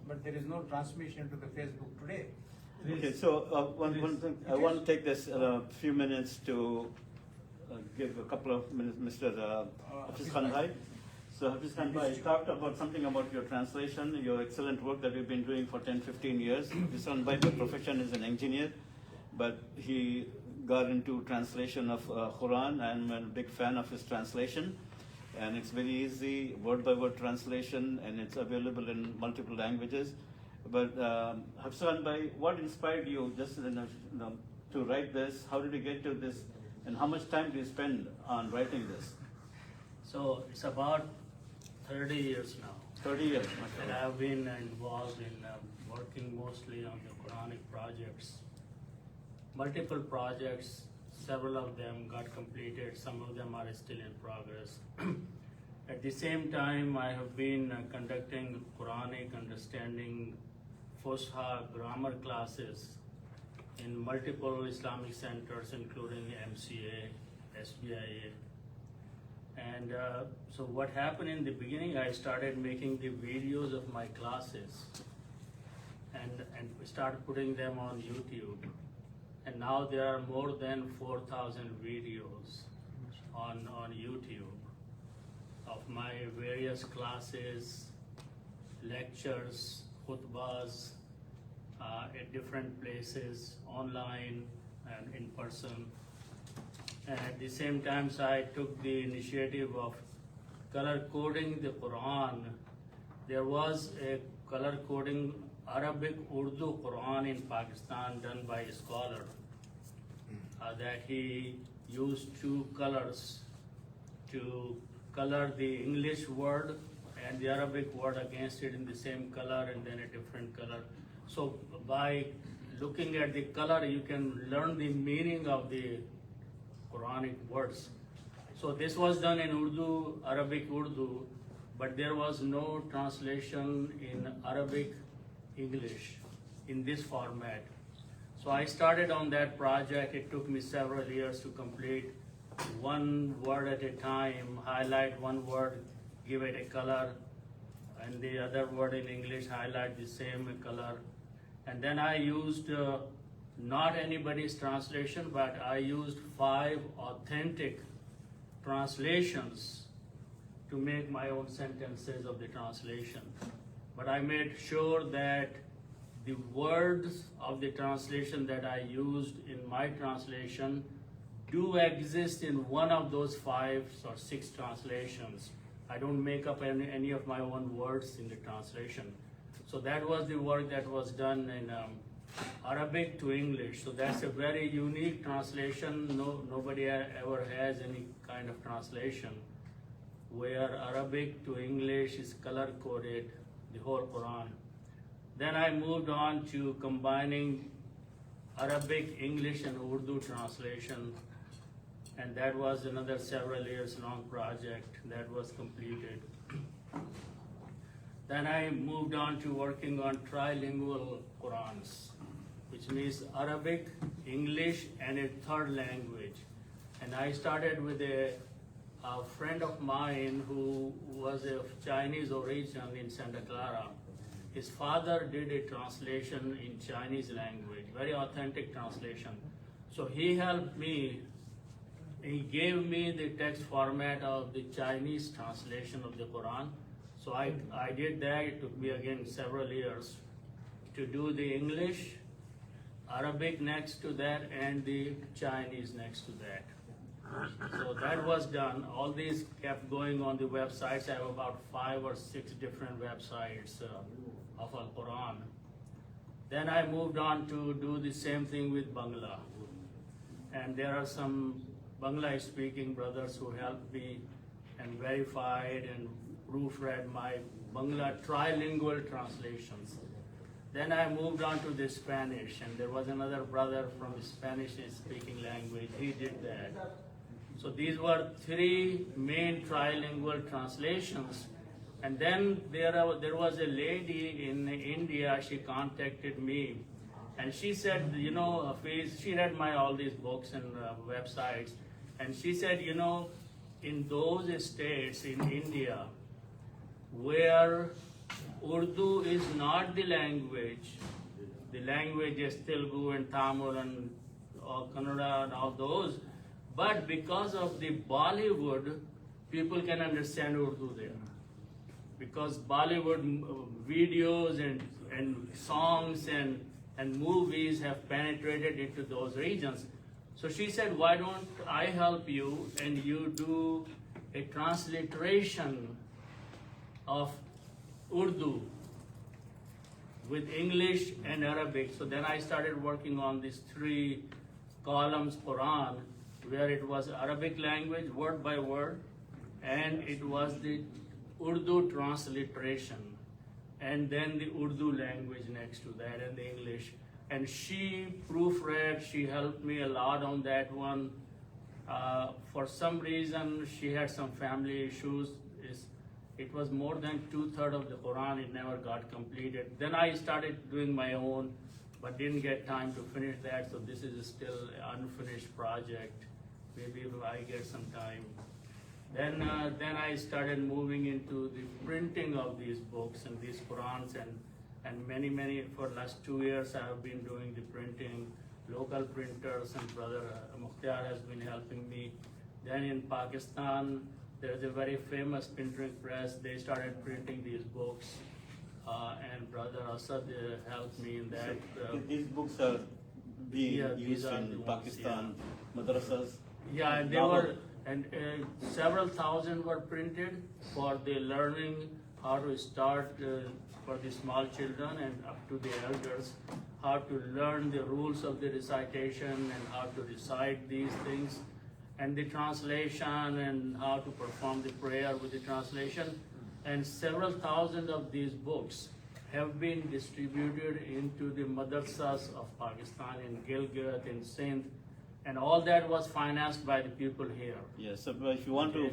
but there is no transmission to the Facebook today. Okay, so one thing, I want to take this few minutes to give a couple of minutes, Mr. Hafiz Khan Bhai. So Hafiz Khan Bhai talked about something about your translation, your excellent work that we've been doing for 10, 15 years. Hafiz Khan Bhai by profession is an engineer, but he got into translation of Quran. I'm a big fan of his translation. And it's very easy, word by word translation, and it's available in multiple languages. But Hafiz Khan Bhai, what inspired you just to write this? How did you get to this? And how much time do you spend on writing this? So it's about 30 years now 30 years. that I've been involved in working mostly on the Quranic projects. Multiple projects, several of them got completed, some of them are still in progress. At the same time, I have been conducting Quranic understanding Fusha grammar classes in multiple Islamic centers, including MCA, SBIA. And so what happened in the beginning, I started making the videos of my classes and started putting them on YouTube. And now there are more than 4,000 videos on YouTube of my various classes, lectures, khutbahs, at different places, online and in person. And at the same time, so I took the initiative of color coding the Quran. There was a color coding Arabic Urdu Quran in Pakistan done by a scholar that he used two colors to color the English word and the Arabic word against it in the same color and then a different color. So by looking at the color, you can learn the meaning of the Quranic words. So this was done in Urdu, Arabic Urdu, but there was no translation in Arabic English in this format. So I started on that project. It took me several years to complete, one word at a time, highlight one word, give it a color, and the other word in English, highlight the same color. And then I used not anybody's translation, but I used 5 authentic translations to make my own sentences of the translation. But I made sure that the words of the translation that I used in my translation do exist in one of those 5 or 6 translations. I don't make up any of my own words in the translation. So that was the work that was done in Arabic to English. So that's a very unique translation. Nobody ever has any kind of translation where Arabic to English is color coded, the whole Quran. Then I moved on to combining Arabic, English, and Urdu translation, and that was another several years long project that was completed. Then I moved on to working on trilingual Qurans, which means Arabic, English, and a third language. And I started with a friend of mine who was of Chinese origin in Santa Clara. His father did a translation in Chinese language, very authentic translation. So he helped me, he gave me the text format of the Chinese translation of the Quran. So I did that. It took me again several years to do the English, Arabic next to that, and the Chinese next to that. So that was done. All these kept going on the websites. I have about 5 or 6 different websites of Al-Quran. Then I moved on to do the same thing with Bangla. And there are some Bangla speaking brothers who helped me and verified and proofread my Bangla trilingual translations. Then I moved on to the Spanish, and there was another brother from the Spanish speaking language. He did that. So these were 3 main trilingual translations. And then there was a lady in India, she contacted me, and she said, you know, she read all these books and websites, and she said, you know, in those states in India where Urdu is not the language. The language is Telugu and Tamil and Kannada and all those. But because of the Bollywood, people can understand Urdu there. Because Bollywood videos and songs and movies have penetrated into those regions. So she said, why don't I help you and you do a transliteration of Urdu with English and Arabic. So then I started working on these 3 columns Quran, where it was Arabic language, word by word, and it was the Urdu transliteration, and then the Urdu language next to that, and the English. And she proofread, she helped me a lot on that one. For some reason, she had some family issues. It was more than 2/3 of the Quran, it never got completed. Then I started doing my own, but didn't get time to finish that, so this is still an unfinished project. Maybe if I get some time. Then I started moving into the printing of these books and these Qurans, and many, for the last 2 years I have been doing the printing, local printers, and brother Mukhtar has been helping me. Then in Pakistan, there is a very famous printing press, they started printing these books, and brother Asad helped me in that. These books are being Yeah, these used are in the ones, Pakistan, madrasas. Yeah, and they Novel. were, and several thousand were printed for the learning how to start for the small children and up to the elders, how to learn the rules of the recitation and how to recite these things, and the translation and how to perform the prayer with the translation. And several thousand of these books have been distributed into the madrasas of Pakistan, in Gilgit, in Sindh, and all that was financed by the people here. Yes, so if you want to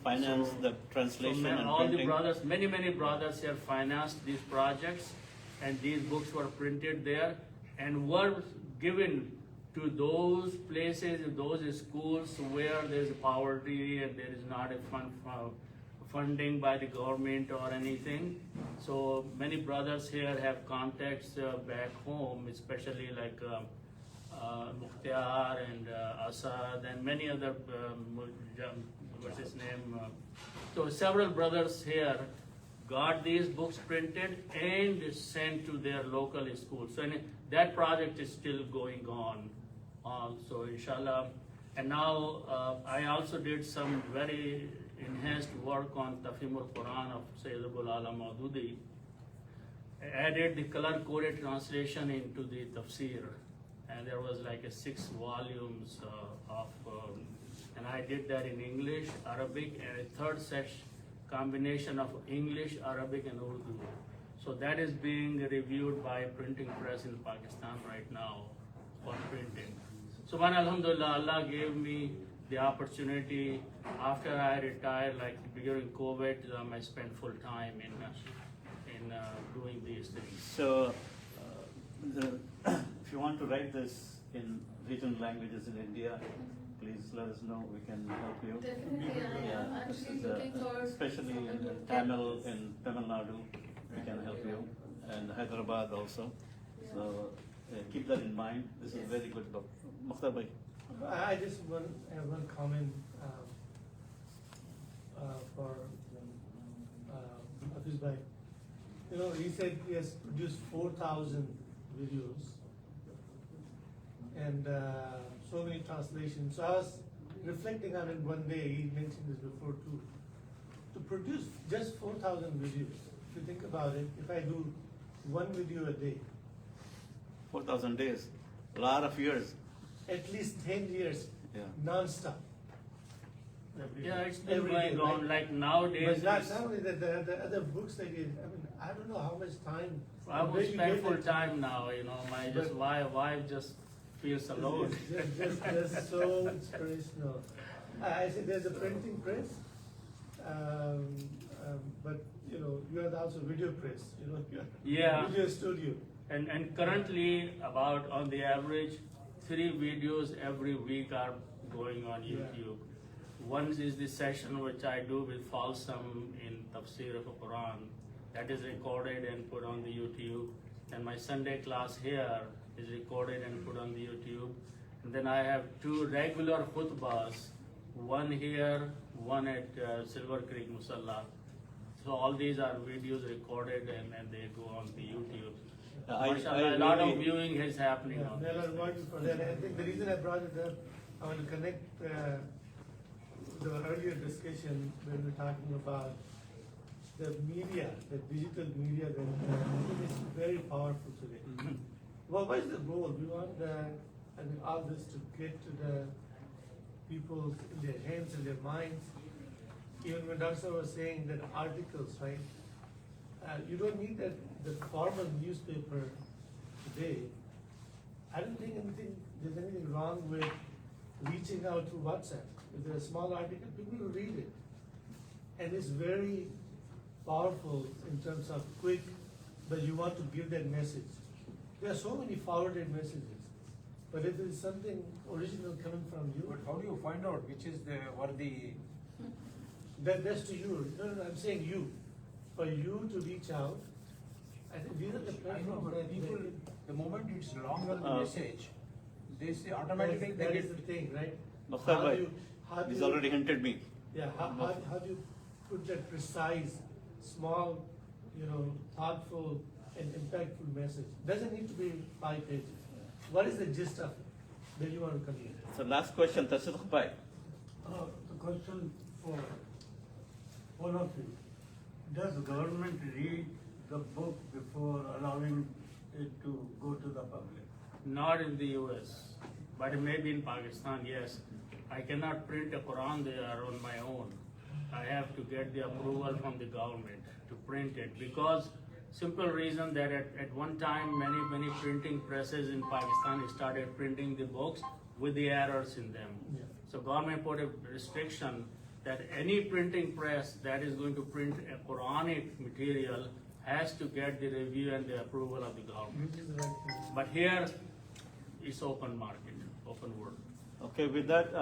finance So- the translation So and all the printing. brothers, many brothers here financed these projects, and these books were printed there and were given to those places, those schools where there is poverty and there is not a funding by the government or anything. So many brothers here have contacts back home, especially like Mukhtar and Asad and many other, what's his name? So several brothers here got these books printed and sent to their local schools. So that project is still going on. So inshallah, and now I also did some very enhanced work on Tafhimul Quran of Sayyid Abul Ala Maududi. Added the color coded translation into the tafsir, and there was like a 6 volumes and I did that in English, Arabic, and a third combination of English, Arabic, and Urdu. So that is being reviewed by a printing press in Pakistan right now for printing. So when Alhamdulillah, Allah gave me the opportunity after I retired, like during COVID, I spent full time in doing these things. So, if you want to write this in regional languages in India, please let us know. We can help you. Definitely, Yeah, I'm this actually is, looking for. especially in Tamil in Tamil Nadu, we can help you, and Hyderabad also. So keep that in mind. This is a very good book. Mukhtar bhai. I just have one comment for Hafiz bhai. You know, he said he has produced 4,000 videos and so many translations. So I was reflecting on it one day. He mentioned this before too. To produce just 4,000 videos, if you think about it, if I do one video a day, 4,000 days, a lot of years. at least 10 years, Yeah. non-stop. Yeah, it's been Every going day, on right? like nowadays. But not it's- only that, the other books that you, I mean, I don't know how much time. I where would you spend get full it. time now, my But- wife just feels alone. It's just so inspirational. I said there's a printing press, but you are also video press, you're Yeah. video studio. And currently about on the average, 3 videos every week are going on Yeah. YouTube. One is the session which I do with Falsam in Tafsir of Quran. that is recorded and put on the YouTube. And my Sunday class here is recorded and put on the YouTube. And then I have 2 regular khutbahs, one here, one at Silver Creek Musalla. So all these are videos recorded and they go on the YouTube. Mashallah, a lot of viewing is happening Yeah, on there this. are working for that. I think the reason I brought it up, I want to connect the earlier discussion when we were talking about the media, the digital media, that is very powerful today. Well, what is the goal? We want all this to get to the people in their hands and their minds. Even when Dr. was saying that articles, right? You don't need the formal newspaper today. I don't think there's anything wrong with reaching out through WhatsApp. If there's a small article, people will read it. And it's very powerful in terms of quick, but you want to give that message. There are so many forwarded messages. But if it's something original coming from you, But how do you find out which is the worthy? that's to you. No, I'm saying you. For you to reach out, I think these are the I know, platforms but that people, the moment it's longer the message, they say automatically they that is get. the thing, right? Mukhtar How do bhai, you- how do he's you- already hinted me. Yeah, how do you put that precise, small, thoughtful and impactful message? Doesn't need to be 5 pages. What is the gist of it that you want to convey? So last question, Tasdiq bhai. The question for all of you. Does government read the book before allowing it to go to the public? Not in the US, but maybe in Pakistan, yes. I cannot print a Quran there on my own. I have to get the approval from the government to print it because simple reason that at one time many printing presses in Pakistan started printing the books with the errors in them. Yeah. So government put a restriction that any printing press that is going to print a Quranic material has to get the review and the approval of the government. Which is the right thing. But here, it's open market, open world. Okay, with that,